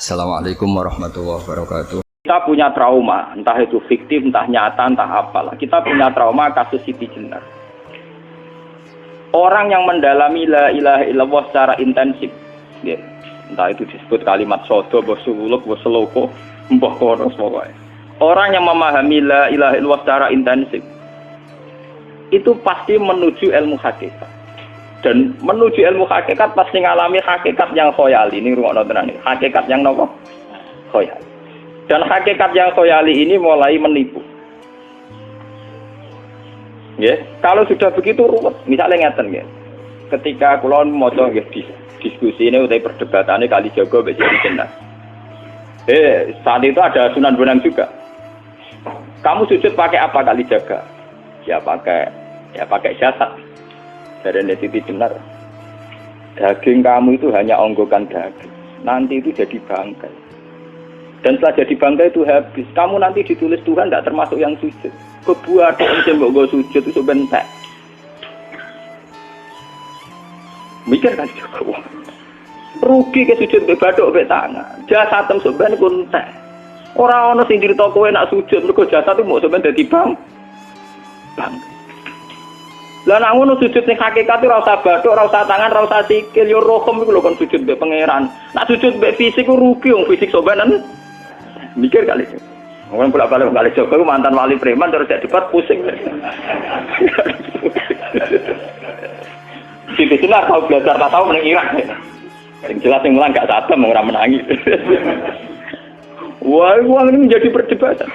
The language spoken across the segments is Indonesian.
Assalamualaikum warahmatullahi wabarakatuh. Kita punya trauma, entah itu fiktif, entah nyata, entah apalah. Kita punya trauma kasus Siti Jenar. Orang yang mendalami la ilaha illallah secara intensif, ya, entah itu disebut kalimat sodo, bosuluk, boseloko, mbah koros pokoknya. Orang yang memahami la ilaha illallah secara intensif, itu pasti menuju ilmu hakikat. Dan menuju ilmu hakikat pasti ngalami hakikat yang khoyali. Ini rungokno tenan iki. Hakikat yang nopo? Khoyali. Dan hakikat yang khoyali ini mulai menipu. Ya, kalau sudah begitu ruwet. Misalnya ngeten nggih. Ketika kula maca nggih diskusi ini utai perdebatannya kali jago mbek Siti Jenar. Saat itu ada Sunan Bonang juga. Kamu sujud pakai apa kali jaga? Ya pakai jasad. Dari Siti Jenar, daging kamu itu hanya onggokan daging, nanti itu jadi bangkai. Dan setelah jadi bangkai itu habis, kamu nanti ditulis Tuhan tidak termasuk yang sujud. Kebuat yang mbok sujud itu sebentar. Mikir kan juga, rugi ke sujud be badok be tangan, jasad tem sebenarnya kuntek. Orang orang sing cerita kowe nak sujud, mergo jasad itu mau sebenarnya jadi bangkai. Lah nek ngono sujud ning hakikat ora usah bathuk, ora usah tangan, ora usah sikil, yo rohem iku lho kon sujud mbek pangeran. Nek sujud mbek fisik ku rugi wong fisik sobanan. Mikir kali. Wong bolak-balik kali Joko mantan wali preman terus jadi debat pusing. Siti Jenar tau belajar tak tau meneng Irak. Sing jelas sing mulang gak satem ora menangi. Wah, ini menjadi perdebatan.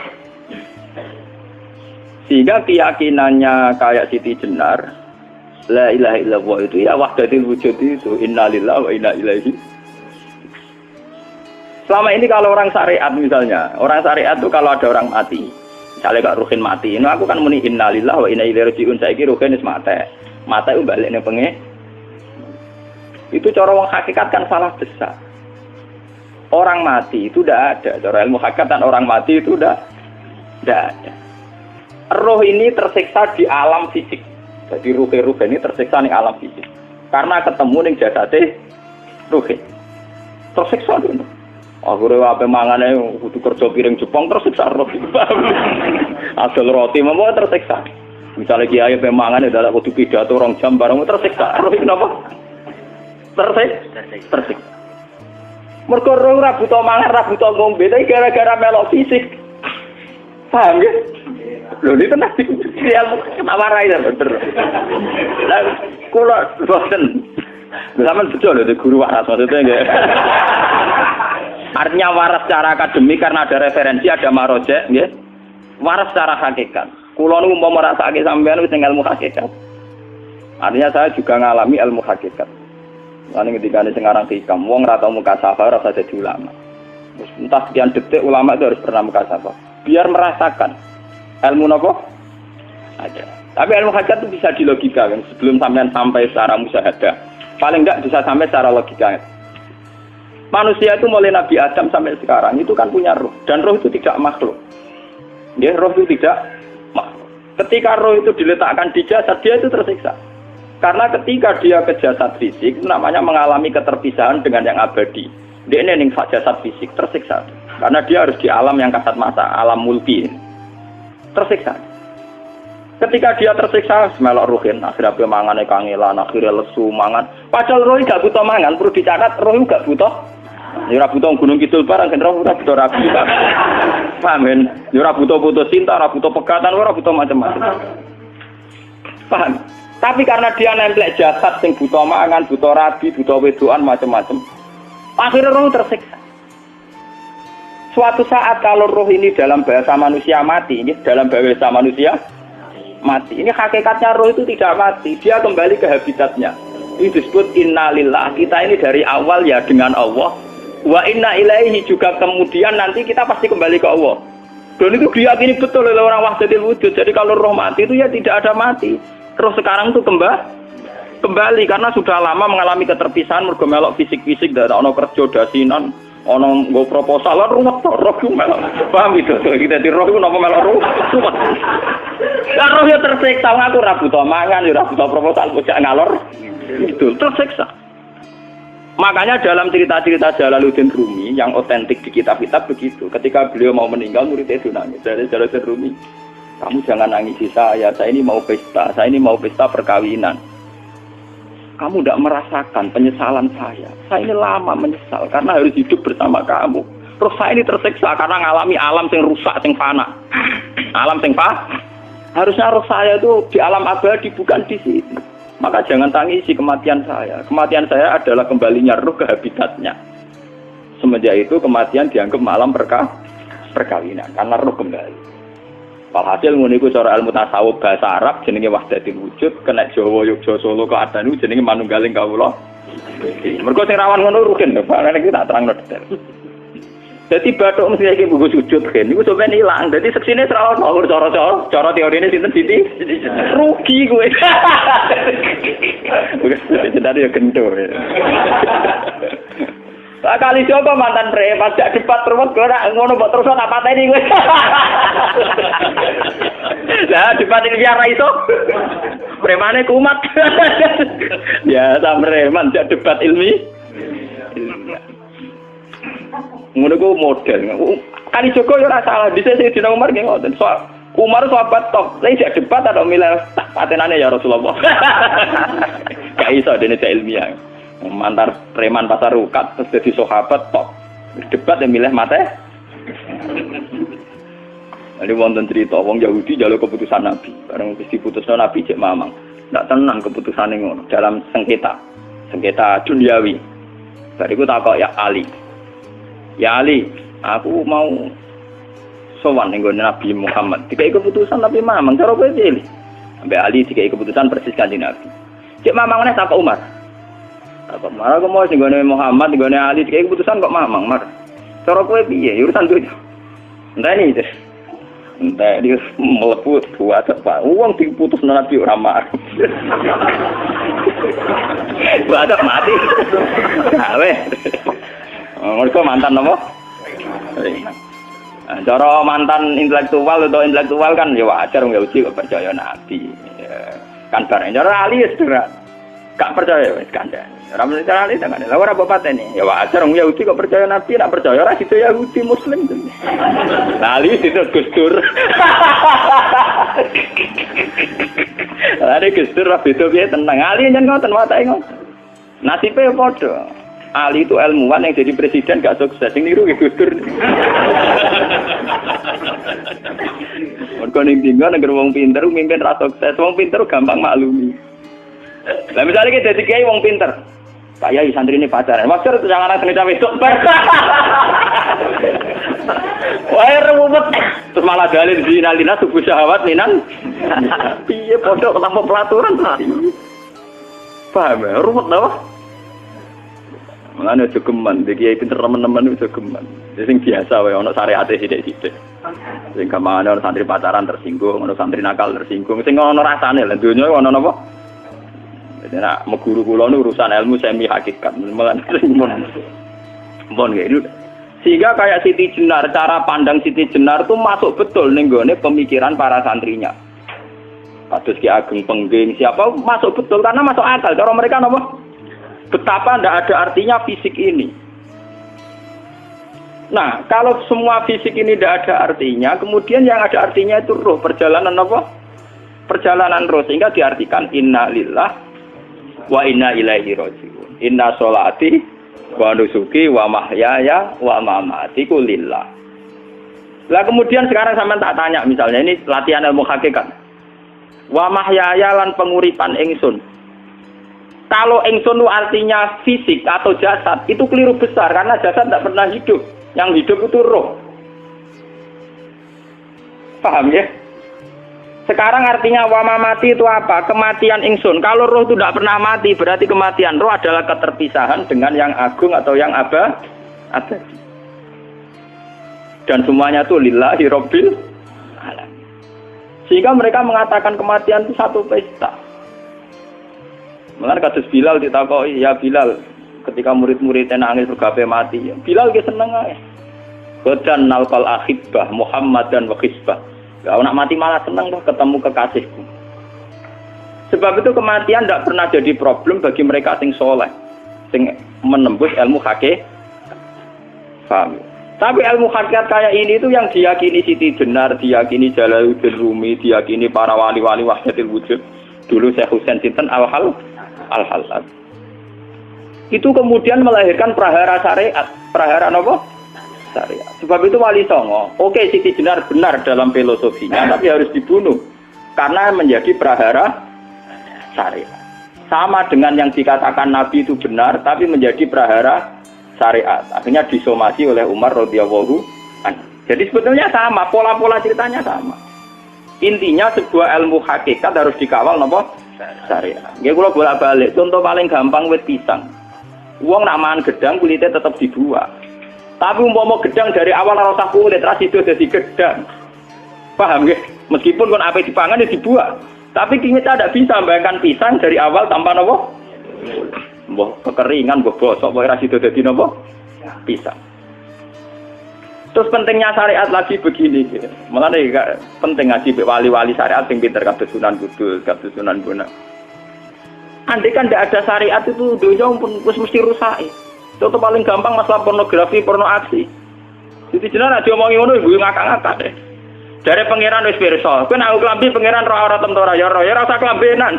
Sehingga keyakinannya kayak Siti Jenar, la ilaha illallah itu ya wahdatul wujud itu, innalillahi wa inna ilaihi. Selama ini kalau orang syariat misalnya, orang syariat itu kalau ada orang mati, misalnya Kak Ruhin mati, ini aku kan muni innalillahi wa inna ilaihi raji'un, saiki Ruhin wis mate. Mate itu balik ning pengen. Itu cara wong hakikat kan salah besar. Orang mati itu tidak ada, cara ilmu hakikat orang mati itu tidak ada. Roh ini tersiksa di alam fisik. Jadi ruh ini tersiksa di alam fisik. Karena ketemu ning jasate ruh. Tersiksa dulu. Aku ape mangane kudu kerja piring Jepang tersiksa roh. Asal roti memang tersiksa. Misalnya kiai ape mangane dadak kudu pidato 2 jam bareng tersiksa. Roh kenapa? Tersiksa. Mergo roh ora buta mangan, ora buta ngombe, tapi gara-gara melok fisik. Paham ya? Loh ini tenang sih, kenapa warai dan bener. Kalau bosen, sama betul loh, guru waras maksudnya enggak. Artinya waras secara akademik karena ada referensi, ada marojek, ya. Waras secara hakikat. Kalau nu mau merasa sampean wis ilmu hakikat. Artinya saya juga ngalami ilmu hakikat. Lalu ketika ini sekarang hikam, wong rata muka safar rasa jadi ulama. Entah sekian detik ulama itu harus pernah muka safar. Biar merasakan ilmu nopo ada. Tapi ilmu hakikat itu bisa dilogika kan sebelum sampai secara musyahadah. Paling enggak bisa sampai secara logika. Manusia itu mulai Nabi Adam sampai sekarang itu kan punya roh dan roh itu tidak makhluk. Ya, roh itu tidak makhluk. Ketika roh itu diletakkan di jasad dia itu tersiksa. Karena ketika dia ke jasad fisik itu namanya mengalami keterpisahan dengan yang abadi. Dia ini ning jasad fisik tersiksa. Karena dia harus di alam yang kasat mata, alam mulki. Tersiksa. Ketika dia tersiksa, melok ruhin, akhirnya dia mangane kangelan, akhirnya lesu mangan. Padahal roh gak butuh mangan, perlu dicatat roh gak butuh. Ya ora butuh gunung kidul barang, kan roh ora butuh rabi. Paham kan? Ya ora butuh putus cinta, ora butuh pegatan, ora butuh macam-macam. Paham? Tapi karena dia nemplek jasad sing butuh mangan, butuh rabi, butuh wedoan macam-macam. Akhirnya roh tersiksa. Suatu saat kalau roh ini dalam bahasa manusia mati, ini dalam bahasa manusia mati. Ini hakikatnya roh itu tidak mati, dia kembali ke habitatnya. Ini disebut innalillah. Kita ini dari awal ya dengan Allah. Wa inna ilaihi juga kemudian nanti kita pasti kembali ke Allah. Dan itu diyakini betul oleh orang wahdatul wujud. Jadi kalau roh mati itu ya tidak ada mati. Roh sekarang itu kembali karena sudah lama mengalami keterpisahan mergo melok fisik-fisik dan ono kerja dasinan. Ono nggo proposal lan ruwet to roh ku melok. Paham itu? Kita di roh ku napa melok ruwet. Lah roh ya tersiksa aku ora butuh mangan, ora butuh proposal bocah ngalor. Itu tersiksa. Makanya dalam cerita-cerita Jalaluddin Rumi yang otentik di kitab-kitab begitu. Ketika beliau mau meninggal, muridnya itu nangis. Dari Jalaluddin Rumi, kamu jangan nangisi saya ini mau pesta, saya ini mau pesta perkawinan. Kamu tidak merasakan penyesalan saya ini lama menyesal karena harus hidup bersama kamu. Terus saya ini tersiksa karena ngalami alam yang rusak, yang fana. Alam yang fana. Harusnya roh saya itu di alam abadi, bukan di sini. Maka jangan tangisi kematian saya. Kematian saya adalah kembalinya roh ke habitatnya. Semenjak itu kematian dianggap malam perkawinan karena roh kembali. Walhasil ngono iku cara ilmu tasawuf bahasa Arab jenenge wahdatul wujud, kena Jawa Yogya Solo keadaan niku jenenge manunggaling kawula. Mergo sing rawan ngono rugen lho, Pak. Nek tak terangno detail. Dadi bathuk mesti iki buku sujud kan niku sampeyan ilang. Dadi seksine ora ono cara teorine sinten Siti? Rugi kowe. Bukan sedari ya gendor. Tak kali coba mantan preman jak debat terus ora ngono mbok terus tak pateni kowe. Lah debat iki biar ra iso. Premane kumat. Ya ta preman jak debat ilmi. Ngono ku model. Kali Joko yo ora salah, dhisik sing dina Umar nggih ngoten. Soal Umar sahabat top, lha sik debat atau milih patenane ya Rasulullah. Gak iso dene ilmiah. Mantar preman pasar rukat terus jadi sahabat top. Debat yang milih mate. Ada wonten cerita wong Yahudi njaluk keputusan Nabi. Bareng wis diputusno Nabi cek mamang. Ndak tenang keputusane ngono dalam sengketa duniawi. Bariku takok ya Ali. Ya Ali, aku mau sowan ning Nabi Muhammad. Dikai keputusan Nabi mamang cara kowe pilih. Sampai Ali dikai keputusan persis kanjeng Nabi. Cek mamang neh takok Umar. Takok Umar aku mau sing Muhammad, ning Ali dikai keputusan kok mamang, Mar. Cara kowe piye? Urusan dunya. Enteni itu. Entah dia melepuh buat apa? Uang diputus Nabi ora marah. Buat mati. Awe. Mereka mantan apa? Cara mantan intelektual kan ya wajar wong Yahudi kok percaya Nabi. Kan bareng cara Ali wis gak percaya wis kandhane. Ora muni cara Ali tenan. Lah ora bapatene. Ya wajar wong Yahudi kok percaya Nabi, nak percaya ora situ Yahudi Muslim. Lah Ali situ Gus Dur. Lah Gus Dur beda piye tenang. Ali nyen ngoten watake ngoten. Nasibe padha. Ali itu ilmuwan yang jadi presiden gak sukses, yang niru Gus Dur. Mergo ning dinggo negara wong pinter mimpin ra sukses, wong pinter gampang maklumi. Lah misalnya kita dadi kiai wong pinter. Pak Yai santrine pacaran. Maksud jangan ana cerita besok. Wah, ruwet. Terus malah dalil dinalina subuh syahwat minan. Piye padha tanpa pelaturan. Paham ya? Ruwet lho. Mulane aja geman, iki kiai pinter teman-teman aja geman. Sing biasa wae ana syariate sithik-sithik. Sing gamane ana santri pacaran tersinggung, ana santri nakal tersinggung, sing ana rasane lha donya ana napa? Nek meguru kula nu urusan ilmu semi hakikat. Mulane mon nggih. Sehingga kayak Siti Jenar, cara pandang Siti Jenar tuh masuk betul ning gone pemikiran para santrinya. Kados Ki Ageng Pengging siapa masuk betul karena masuk akal. Cara mereka napa? Betapa tidak ada artinya fisik ini. Nah, kalau semua fisik ini tidak ada artinya, kemudian yang ada artinya itu roh, perjalanan apa? Perjalanan roh, sehingga diartikan inna lillah wa inna ilaihi raji'un. Inna sholati wa nusuki wa mahyaya wa mamati ku lillah. Lah kemudian sekarang sampean tak tanya misalnya, ini latihan ilmu hakikat. Wa mahyaya lan penguripan ingsun. Kalau ingsun itu artinya fisik atau jasad, itu keliru besar karena jasad tidak pernah hidup. Yang hidup itu roh. Paham ya? Sekarang artinya wama mati itu apa? Kematian ingsun. Kalau roh itu tidak pernah mati, berarti kematian roh adalah keterpisahan dengan yang agung atau yang abadi. Dan semuanya itu lillahi rabbil alamin. Sehingga mereka mengatakan kematian itu satu pesta. Mulane kados Bilal ditakoki, ya Bilal, ketika murid-muridnya nangis bergape mati, Bilal ge seneng ae. Godan nalqal ahibbah Muhammad dan wa hisbah. Ya anak mati malah seneng loh ketemu kekasihku. Sebab itu kematian tidak pernah jadi problem bagi mereka sing soleh. sing menembus ilmu hakikat. Paham? Tapi ilmu hakikat kayak ini itu yang diyakini Siti Jenar, diyakini Jalaluddin Rumi, diyakini para wali-wali wahdatul wujud. Dulu Syekh Husain Sinten Al-Halal. Itu kemudian melahirkan prahara syariat. Prahara apa? Syariat. Sebab itu Wali Songo, oke Siti Jenar benar dalam filosofinya, tapi harus dibunuh. Karena menjadi prahara syariat. Sama dengan yang dikatakan Nabi itu benar, tapi menjadi prahara syariat. Akhirnya disomasi oleh Umar radhiyallahu anhu. Jadi sebetulnya sama, pola-pola ceritanya sama. Intinya sebuah ilmu hakikat harus dikawal napa? Syariat. Nggih kula bolak-balik, contoh paling gampang wit pisang. Wong nak mangan gedang kulitnya tetap dibuang. Tapi umpama gedang dari awal ora usah kulit, ra sido dadi gedang. Paham nggih? Meskipun kon ape dipangan ya dibuang. Tapi kita tidak bisa membayangkan pisang dari awal tanpa napa? Mbah kekeringan, mbah bosok, mbah ra sido dadi napa? Pisang. Terus pentingnya syariat lagi begini, malah penting ngaji wali-wali syariat yang pinter kados Sunan Kudus, kados Sunan Bonang. Andai kan tidak ada syariat itu dunia pun mesti rusak. Contoh paling gampang masalah pornografi, porno aksi. Jadi jenengan aja omongi ngono ibu ngakak-ngakak deh. Dari pangeran wis pirsa, kowe nek klambi pangeran ora tentu ora ya ora usah klambenan.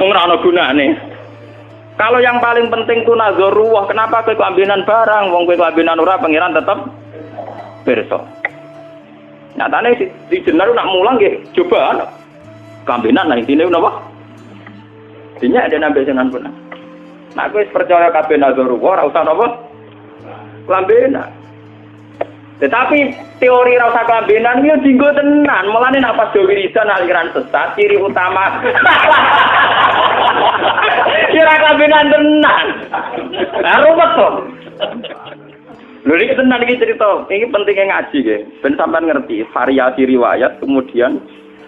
Wong ora ana gunane. Kalau yang paling penting tuh nazarullah, kenapa kowe klambenan barang? Wong kowe klambenan ora pangeran tetep pirsa. Nyatane si Jenar nak mulang nggih coba klambenan nah intine napa? Dinya ada nambah jenengan pun. Nah kowe percaya kabeh nazarullah ora usah napa? Klambenan. Tetapi teori ora usah klambenan iki dienggo tenan. Mulane nek pas do wiridan aliran sesat ciri utama. Kira klambenan tenan. Lah ruwet to. Lho iki tenan iki cerita. Iki pentingnya ngaji nggih. Ben sampean ngerti variasi riwayat kemudian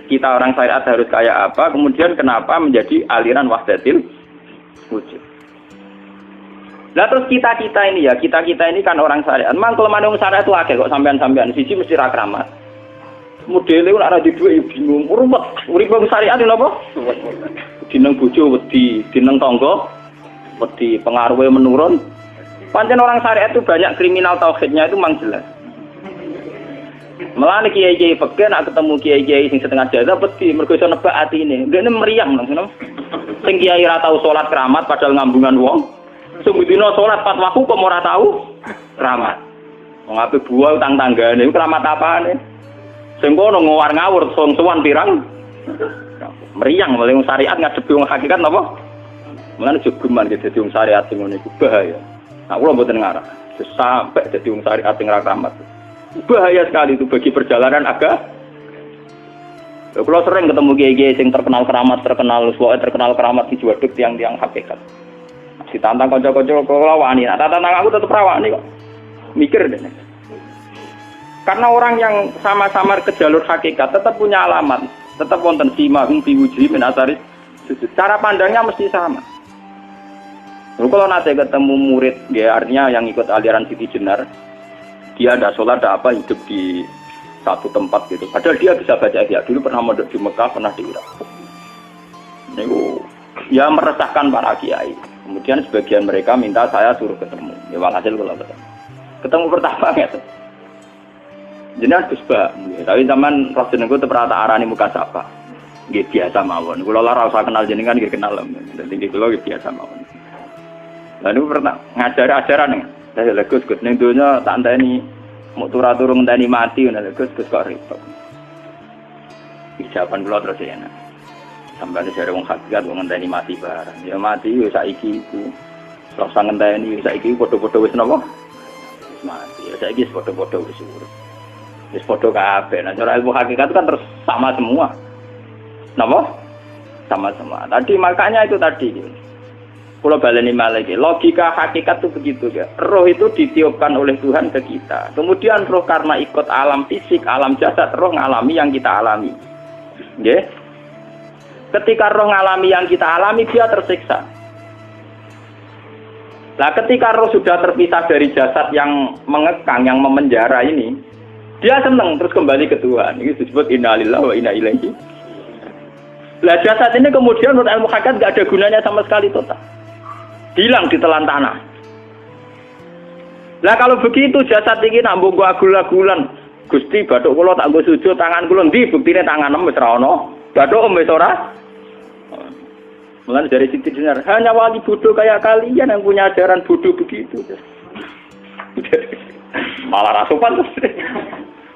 kita orang syariat harus kayak apa, kemudian kenapa menjadi aliran wahdatil wujud. Lah terus kita ini ya, kita ini kan orang syariat. Memang kalau manung syariat itu akeh kok sampean-sampean siji mesti ra kramat. Modele ora ada duwe bingung, rumet. Urip wong syariat lho apa? Dineng bojo wedi, dineng tangga wedi, pengaruhe menurun. Pancen orang syariat itu banyak kriminal tauhidnya itu memang jelas. Malah kiai-kiai fikih nak ketemu kiai-kiai sing setengah jaza wedi mergo iso nebak atine. Ndekne meriang lho. Sing kiai ra tau salat keramat padahal ngambungan wong. Sumudina salat 4 waktu kok ora tau keramat. Wong ape buah utang tanggane iku keramat apane? Sing kono ngawur-ngawur sowan pirang. Meriang mulai syariat ngadepi wong hakikat napa? Mulane jogeman dadi wong syariat sing ngene iku bahaya. Nah kula mboten ngarah. Sampai dadi wong syariat sing ra keramat. Bahaya sekali itu bagi perjalanan agama. Kalau sering ketemu kiai-kiai yang terkenal keramat di Juwaduk tiang-tiang hakikat. Si tantang kanca-kanca kalau wani, nah tantang aku tetap rawani kok. Mikir deh. Karena orang yang sama-sama ke jalur hakikat tetap punya alamat, tetap wonten simahum fi wujuhi min asaris sujud. Cara pandangnya mesti sama. Lalu kalau nanti ketemu murid, ya artinya yang ikut aliran Siti Jenar, dia ada sholat, ada apa, hidup di satu tempat gitu. Padahal dia bisa baca ihya. Dulu pernah mondok di Mekah, pernah di Irak. Itu ya meresahkan para kiai. Kemudian sebagian mereka minta saya suruh ketemu. Ya walhasil kalau ketemu pertama gitu. Jenengan Gus Ba, tapi zaman Rasulullah itu pernah tak arani muka sapa. Nggih biasa mawon. Kula ora usah kenal jenengan nggih kenal. Dadi kula nggih biasa mawon. Lalu pernah ngajari ajaran nih. Saya Gus ning donya tak enteni mau turu ngenteni mati ngono Gus kok repot. Ijaban kula terus ya. Sampai jare wong hakikat wong ngenteni mati barang. Ya mati yo saiki iku. Ora usah ngenteni saiki padha-padha wis napa? Wis mati. Ya saiki wis padha-padha wis urip. Wis padha kabeh. Nah cara ilmu hakikat kan terus sama semua. Napa? Sama semua. Tadi makanya itu tadi. Kalau baleni malagi, logika hakikat itu begitu ya. Roh itu ditiupkan oleh Tuhan ke kita. Kemudian roh karena ikut alam fisik, alam jasad, roh ngalami yang kita alami. Nggih. Ketika roh ngalami yang kita alami, dia tersiksa. Nah, ketika roh sudah terpisah dari jasad yang mengekang, yang memenjara ini, dia senang terus kembali ke Tuhan. Ini disebut inna lillahi wa inna ilaihi. Lah jasad ini kemudian menurut ilmu hakikat enggak ada gunanya sama sekali total. hilang ditelan tanah. Lah kalau begitu jasad iki nak mbok agul-agulan, Gusti bathuk kula tak nggo sujud tangan kula ndi buktine tangan wis ra ono. Bathuk wis ora. Mulane dari Siti Jenar, hanya wali bodoh kayak kalian yang punya ajaran bodoh begitu. Malah rasupan terus.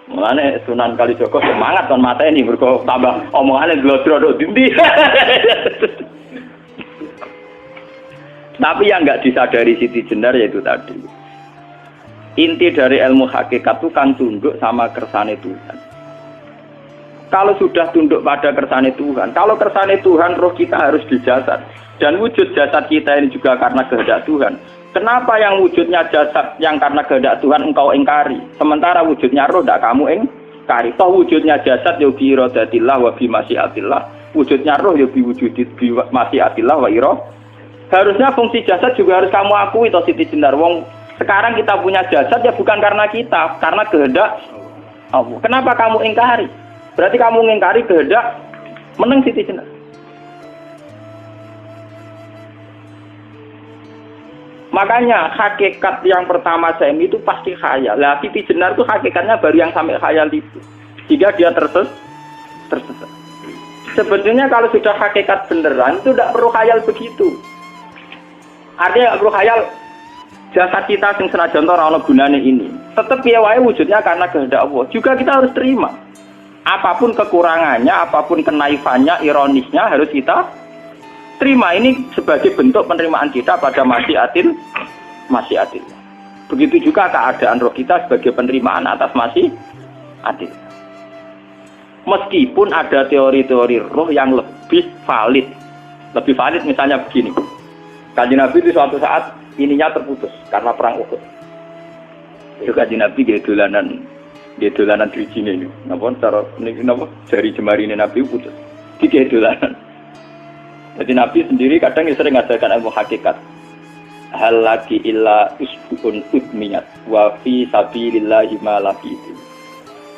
Mulane Sunan Kalijaga semangat kon mateni mergo tambah omongane glodro ndi. Tapi yang enggak disadari Siti Jenar yaitu tadi. Inti dari ilmu hakikat itu kan tunduk sama kersane Tuhan. Kalau sudah tunduk pada kersane Tuhan, kalau kersane Tuhan roh kita harus di jasad. Dan wujud jasad kita ini juga karena kehendak Tuhan. Kenapa yang wujudnya jasad yang karena kehendak Tuhan engkau ingkari? Sementara wujudnya roh tidak kamu ingkari. Toh wujudnya jasad ya bi iradatillah wa bi masyiatillah. Wujudnya roh ya bi wujudit bi masyiatillah wa ira. Harusnya fungsi jasad juga harus kamu akui toh Siti Jenar. Wong sekarang kita punya jasad ya bukan karena kita, karena kehendak Allah. Kenapa kamu ingkari? Berarti kamu mengingkari kehendak meneng Siti Jenar. Makanya hakikat yang pertama Semi itu pasti khayal. Lah Siti Jenar itu hakikatnya baru yang sampai khayal itu. Sehingga dia tersesat. Sebetulnya kalau sudah hakikat beneran itu tidak perlu khayal begitu. Artinya tidak perlu khayal jasad kita sing senajan ora ana gunane ini. Tetap piye wae wujudnya karena kehendak Allah. Juga kita harus terima. Apapun kekurangannya, apapun kenaifannya, ironisnya harus kita terima. Ini sebagai bentuk penerimaan kita pada masyiatil. Begitu juga keadaan roh kita sebagai penerimaan atas masyiatil. Meskipun ada teori-teori roh yang lebih valid. Lebih valid misalnya begini. Kanjeng Nabi itu suatu saat ininya terputus karena perang Uhud. Itu Kanjeng Nabi dia dolanan drijine niku. Napa cara niki napa jari jemari Nabi putus. Iki dolanan. Jadi Nabi sendiri kadang sering ngajarkan ilmu hakikat. Hal lagi illa usbun udmiyat wa fi sabilillahi ma laqitu.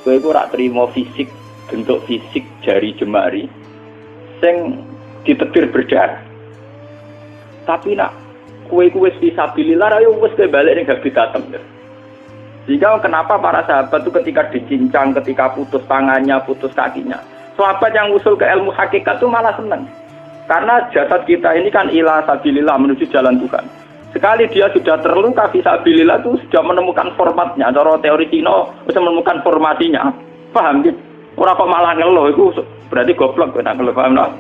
Kowe iku ora trimo fisik, bentuk fisik jari jemari sing ditebir berdarah. Tapi nak kowe wis fi sabilillah ayo wis balik ning habitatem. Sehingga kenapa para sahabat itu ketika dicincang, ketika putus tangannya, putus kakinya, sahabat yang usul ke ilmu hakikat itu malah senang. Karena jasad kita ini kan ila sabilillah menuju jalan Tuhan. Sekali dia sudah terluka fisabilillah itu sudah menemukan formatnya. Cara teori Cina sudah menemukan formasinya. Paham gitu? Orang kok malah ngeluh itu berarti goblok kena ngeluh. Paham tak?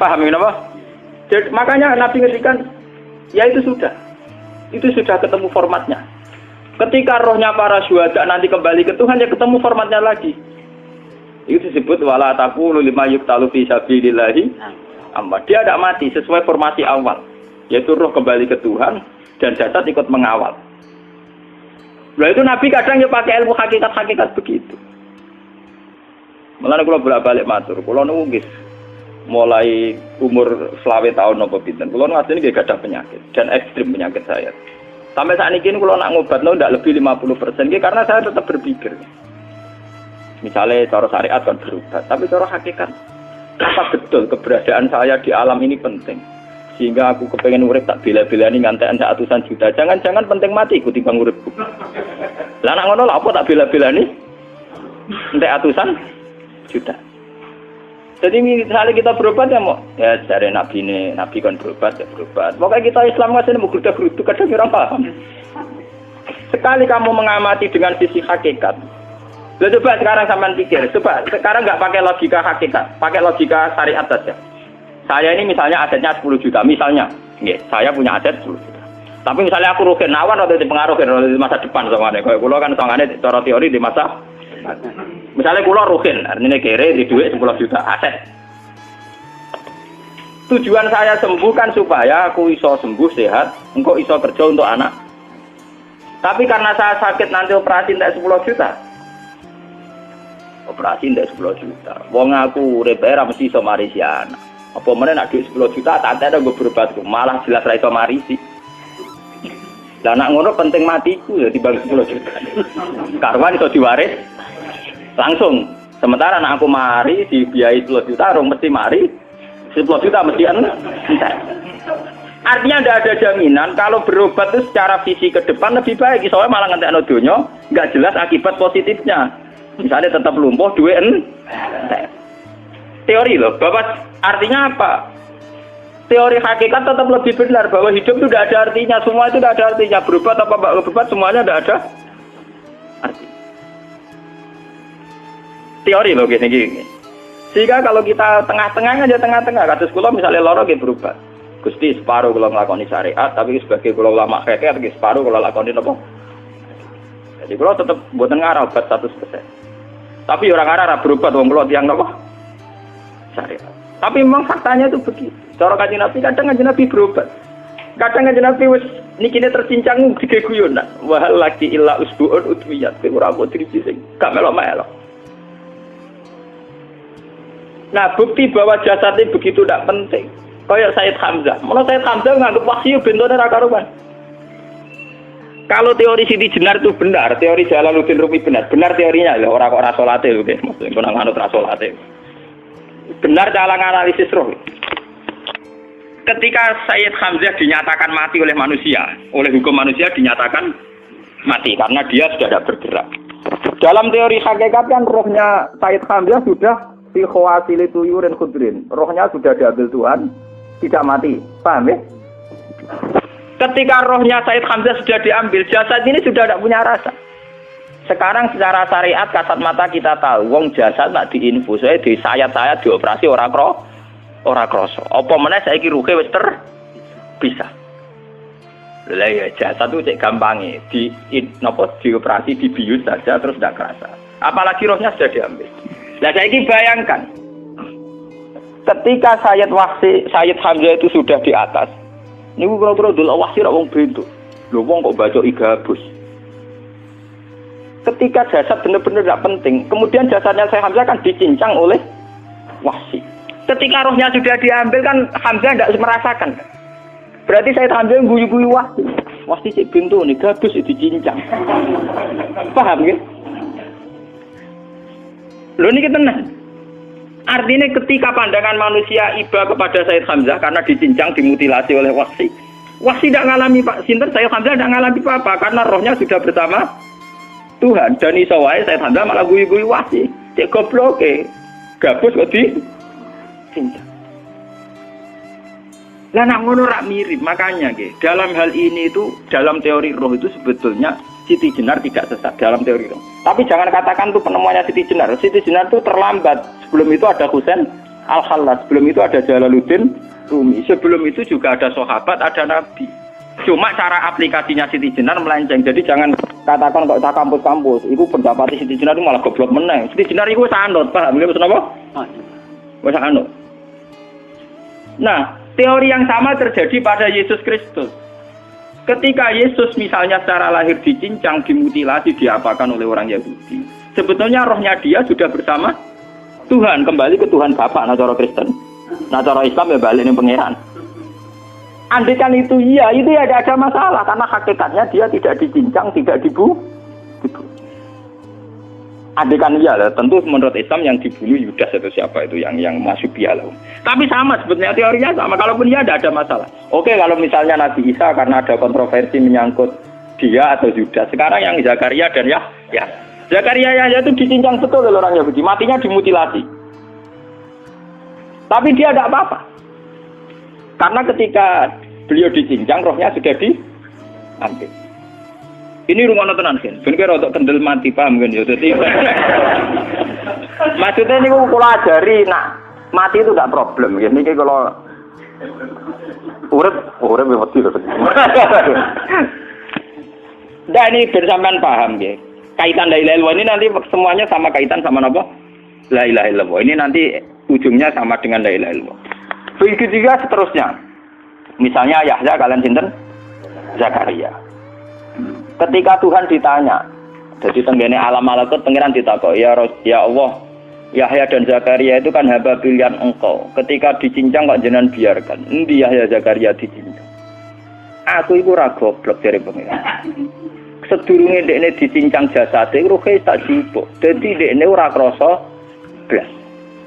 Paham kenapa? Jadi, makanya Nabi ngertikan ya itu sudah ketemu formatnya. Ketika rohnya para syuhada nanti kembali ke Tuhan, ya ketemu formatnya lagi. Itu disebut wala taqulu lima yuqtalu fi sabilillahi amma. Dia tidak mati sesuai formasi awal, yaitu roh kembali ke Tuhan dan jasad ikut mengawal. Nah itu Nabi kadang ya pakai ilmu hakikat begitu. Mulane kula bolak-balik matur, kula niku nggih mulai umur 20 tahun napa pinten. Kula ngasih nggih gadah penyakit dan ekstrim penyakit saya. Sampai saat ini kalau nak ngobatno tidak lebih 50%, karena saya tetap berpikir. Misalnya cara syariat kan berobat, tapi cara hakikat apa betul keberadaan saya di alam ini penting? Sehingga aku kepengen urip tak bela-belani ngantekan atusan juta. Jangan-jangan penting mati ikuti bang uripku. Lah nak ngono lha apa tak bela-belani? Entek atusan juta. Jadi misalnya kita berobat ya mau ya dari nabi kan berobat ya berobat. Pokoknya kita Islam nggak sih mau gerutu kadang orang paham. Sekali kamu mengamati dengan sisi hakikat, coba sekarang sampean pikir, coba sekarang nggak pakai logika hakikat, pakai logika syariat saja. Saya ini misalnya asetnya 10 juta, misalnya, saya punya aset 10 juta. Tapi misalnya aku rugen awan atau dipengaruhi di masa depan sama kayak kulo kan soalnya cara teori di masa misalnya kulo rugen, artinya kere di duit 10 juta aset. Tujuan saya sembuh kan supaya aku iso sembuh sehat, engkau iso kerja untuk anak. Tapi karena saya sakit nanti operasi tidak 10 juta. Operasi tidak 10 juta. Wong aku repair mesti iso marisi anak. Apa meneh nak duit 10 juta tak ada gue berobat malah jelas ra iso marisi. Lah nak ngono penting matiku ya dibagi 10 juta. Karwan iso diwaris langsung. Sementara anak aku mari dibiayai 10 juta, orang mesti mari 10 juta mesti entek. Artinya tidak ada jaminan kalau berobat itu secara visi ke depan lebih baik. Soalnya malah ngentekno donya nggak jelas akibat positifnya. Misalnya tetap lumpuh duwe entek. Teori loh, Bapak artinya apa? Teori hakikat tetap lebih benar bahwa hidup itu tidak ada artinya, semua itu tidak ada artinya. Berobat apa enggak berobat semuanya tidak ada arti. Teori loh gini. Sehingga kalau kita tengah-tengah aja tengah-tengah, kados kula misalnya lara nggih berobat. Gusti separuh kula nglakoni syariat, tapi sebagai kula ulama fikih nggih separuh kula lakoni napa? Jadi kula tetep mboten ngarah obat 100%. Tapi orang ngarah berobat wong kula tiyang napa? Syariat. Tapi memang faktanya itu begitu. Cara Kanjeng Nabi kadang Kanjeng Nabi berobat. Kadang Kanjeng Nabi wis nikine tercincang dige guyonan. Wa laki illa usbuun utwiyat ora mbok driji sing gak melok-melok. Nah, bukti bahwa jasadnya begitu tidak penting. Kayak Sayyid Hamzah. Menurut Sayyid Hamzah nganggep wahyu bentone ra karuan. Kalau teori Siti Jenar itu benar, teori Jalaluddin Rumi benar teorinya lho, ora kok ra salate lho, nggih. Maksudnya kok nganut ra salate. Benar cara analisis roh. Ketika Sayyid Hamzah dinyatakan mati oleh manusia, oleh hukum manusia dinyatakan mati karena dia sudah tidak bergerak. Dalam teori hakikat kan rohnya Sayyid Hamzah sudah fi khawasili tuyurin khudrin. Rohnya sudah diambil Tuhan, tidak mati. Paham ya? Ketika rohnya Sayyid Hamzah sudah diambil, jasad ini sudah tidak punya rasa. Sekarang secara syariat kasat mata kita tahu, wong jasad nak diinfus, di sayat-sayat dioperasi ora kroso. Apa meneh saiki ruhe wis bisa. Lah ya jasad itu cek gampange, dioperasi dibius saja terus tidak kerasa. Apalagi rohnya sudah diambil. Lah saiki bayangkan. Ketika Sayyid Hamzah itu sudah di atas. Niku kira-kira delok wahsi ra wong bentuk. Lho wong kok baca igabus. Ketika jasad benar-benar tidak penting, kemudian jasadnya Sayyid Hamzah kan dicincang oleh wahsi. Ketika rohnya sudah diambil kan Hamzah tidak merasakan. Berarti Sayyid Hamzah guyu-guyu wahsi. Wahsi cek bentuk nih gabus dicincang. Paham ya? Lho niki tenan. Artinya ketika pandangan manusia iba kepada Sayyid Hamzah karena dicincang, dimutilasi oleh wahsi. Wahsi tidak ngalami Pak Sinten, Sayyid Hamzah tidak ngalami apa-apa karena rohnya sudah bersama Tuhan. Dan iso wae Sayyid Hamzah malah guyu-guyu wahsi. Cek goblok gabus kok dicincang. Lah nak ngono rak mirip, makanya dalam hal ini itu dalam teori roh itu sebetulnya Siti Jenar tidak sesat dalam teori roh. Tapi jangan katakan itu penemuannya Siti Jenar. Siti Jenar itu terlambat. Sebelum itu ada Husain Al-Khallas, sebelum itu ada Jalaluddin Rumi, sebelum itu juga ada sahabat, ada nabi. Cuma cara aplikasinya Siti Jenar melenceng. Jadi jangan katakan kok tak kampus-kampus. Itu pendapat Siti Jenar itu malah goblok meneng. Siti Jenar itu sanut, paham nggih maksud apa? Wis anut. Nah, teori yang sama terjadi pada Yesus Kristus. Ketika Yesus misalnya secara lahir dicincang, dimutilasi, diapakan oleh orang Yahudi. Sebetulnya rohnya dia sudah bersama Tuhan, kembali ke Tuhan Bapa, nah cara Kristen. Nah cara Islam ya balik ning pangeran. Andaikan itu iya, itu ya tidak ada masalah karena hakikatnya dia tidak dicincang, tidak dibunuh. Andaikan iya, tentu menurut Islam yang dibunuh Yudas atau siapa itu yang masuk bialah. Tapi sama sebetulnya teorinya sama. Kalaupun iya tidak ada masalah. Oke, kalau misalnya Nabi Isa karena ada kontroversi menyangkut dia atau Yudas. Sekarang yang Zakaria dan ya. Zakaria itu dicincang betul oleh orang Yahudi, matinya dimutilasi. Tapi dia tidak apa-apa. Karena ketika beliau dicincang, rohnya sudah diambil. Ini rungono tenan kan. Ben kira untuk kendel mati paham kan ya. Dadi maksudnya niku kula ajari nak mati itu tidak problem ya. Niki kalau urip mati lho. Nah ini bersamaan paham ya. Kaitan la ilaha illallah ini nanti semuanya sama kaitan sama apa? La ilaha illallah. Ini nanti ujungnya sama dengan la ilaha illallah. Begitu juga seterusnya. Misalnya Yahya kalian sinten? Zakaria. Ketika Tuhan ditanya, jadi tenggene alam malakut pangeran ditakok, ya Allah, Yahya dan Zakaria itu kan hamba pilihan engkau. Ketika dicincang kok jenengan biarkan. Endi Yahya Zakaria dicincang? Aku iku ora goblok jare pangeran. Sedurunge dekne dicincang jasade ruhe tak jipuk. Dadi dekne ora krasa blas.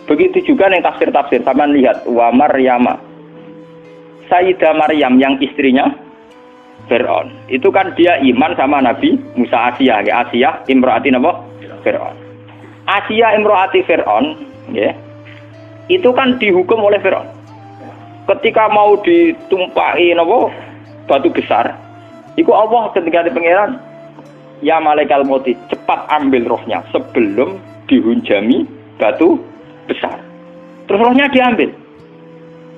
Begitu juga ning tafsir-tafsir sampean lihat wa Maryama Sayyidah Maryam yang istrinya Fir'aun. Itu kan dia iman sama Nabi Musa. Asiyah, ya. Asiyah imro'ati apa? Fir'aun. Asiyah imro'ati Fir'aun, ya. Itu kan dihukum oleh Fir'aun. Ketika mau ditumpahi apa? Batu besar. Iku Allah ketika di pangeran, ya malaikal mauti, cepat ambil rohnya sebelum dihunjami batu besar. Terus rohnya diambil.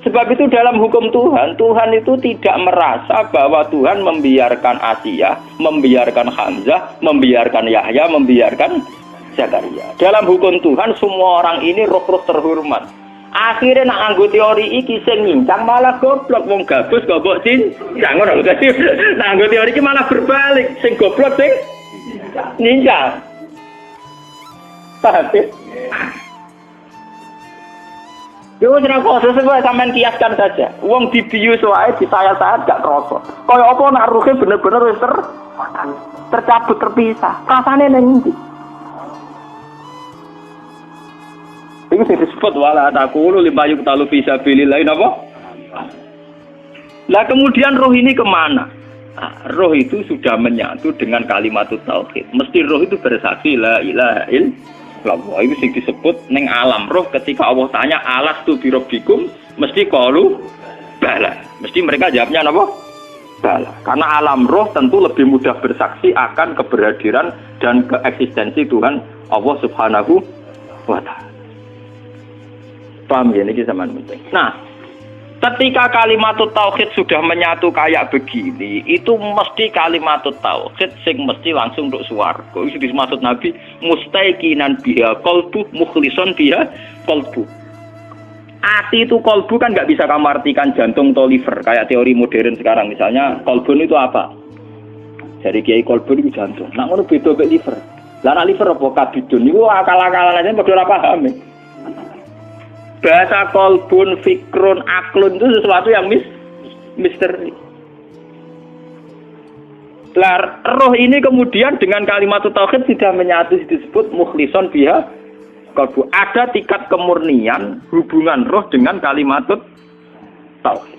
Sebab itu dalam hukum Tuhan, Tuhan itu tidak merasa bahwa Tuhan membiarkan Asiyah, membiarkan Hamzah, membiarkan Yahya, membiarkan Zakaria. Dalam hukum Tuhan, semua orang ini roh-roh terhormat. Akhirnya nak anggo teori iki sing nyincang malah goblok, wong gabus goblok cincang ngono lho. Nak anggo teori iki malah berbalik, sing goblok sing nyincang. Paham? Yo ora kok sesuai sampean kiaskan saja. Wong dibius wae disayat-sayat gak kroso. Kaya apa nak ruhe bener-bener wis tercabut terpisah. Rasane nang ndi? Iku sing disebut wala taqulu limayuk talu fi sabilillah napa? Lah kemudian roh ini kemana? Nah, roh itu sudah menyatu dengan kalimat tauhid. Mesti roh itu bersaksi la ilaha illallah. Itu sing disebut ning alam roh ketika Allah tanya alastu bi rabbikum mesti qalu bala. Mesti mereka jawabnya apa? Bala. Karena alam roh tentu lebih mudah bersaksi akan keberhadiran dan keeksistensi Tuhan Allah Subhanahu wa taala. Paham ya niki sampean penting. Nah, ketika kalimat tauhid sudah menyatu kayak begini, itu mesti kalimat tauhid sing mesti langsung untuk swarga. Itu dimaksud Nabi mustaiqinan biha qalbu mukhlishon biha qalbu. Ati itu qalbu kan nggak bisa kamu artikan jantung atau liver kayak teori modern sekarang. Misalnya qalbun itu apa? Dari kiai qalbun itu jantung. Nak ngono beda mek liver. Lah nak liver apa kabidun niku akal-akalan aja padha ora paham. Bahasa kolbun, fikrun, aklun itu sesuatu yang misteri. Lah, roh ini kemudian dengan kalimat tauhid sudah menyatu disebut mukhlishon biha kolbu. Ada tingkat kemurnian hubungan roh dengan kalimat tauhid.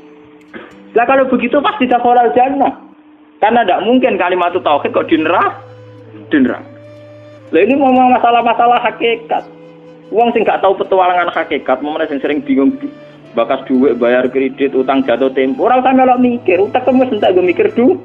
Lah kalau begitu pasti dakhalal jannah. Karena tidak mungkin kalimat tauhid kok di neraka. Lah ini ngomong masalah-masalah hakikat. Wong sing gak tahu petualangan hakikat, momene sing sering bingung bakas duit, bayar kredit, utang jatuh tempo. Ora usah melok mikir, utek wis entek go mikir duit.